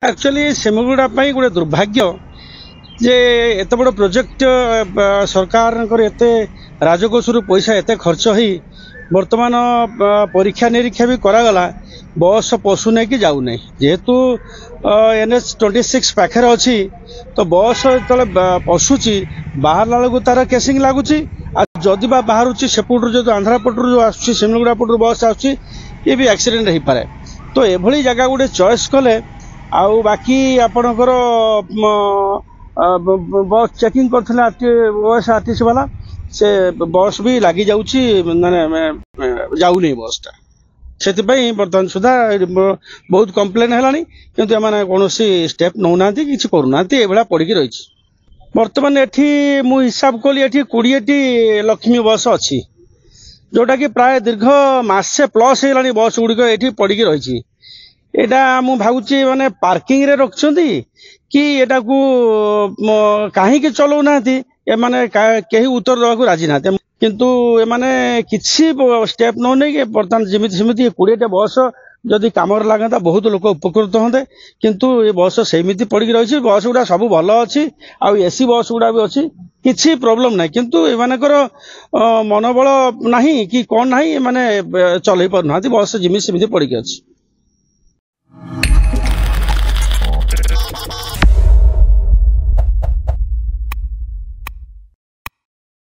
Actually सेमुगुड़ा गोटे दुर्भाग्य जे एत बड़ प्रोजेक्ट सरकार एते राजकोषर पैसा एते खर्च हो बर्तमान परीक्षा निरीक्षा भी करागला बस पशु नहीं कि जाऊ नहीं जेहेतु NH26 पाखे अच्छी तो बस जो पशुची बाहर बेलू तार केसिंग लगुच जदि बाहर सेपटू जो आंध्रा पटू जो आसमुगुड़ा पटू बस आए भी एक्सीडेंट हो पाए तो एभली जगह गोटे चॉइस कले आउ बाकी आपणकर बस चेकिंग करते बस आरटीसी वाला से बस भी लगी जाऊँगी माने जाऊनी बसटा से बर्तमान सुधा बहुत कम्प्लेन है किंतु एमाने कौन स्टेप नौना कि करूना ये पड़ी रही बर्तमान एठी मु हिसाब कली एठी 20टी लक्ष्मी बस अच्छी जोटा कि प्राय दीर्घ मासे प्लस है बस गुड़िक ये पड़ी रही एटा मु भावुची माने पार्किंग रे रखछंती कि एटा को काहे चलाउ नाती ए माने केही उत्तर देवा को राजी नाते किंतु ए माने किछि स्टेप न नै के बर्तमान जिमिति सिमिति 20टा बस जदि कामर लागंता बहुत लोक उपकृत होंदे किंतु ए बस सेमिति पड़ी रही बस गुड़ा सब भल अच्छी आ एसी बस गुड़ा भी अच्छी किछि प्रॉब्लम नाही किंतु ए मानकर मनोबल नाही कि कोन नाही माने चलै पर नाती बस जिमिति सिमिति पड़ी अछि।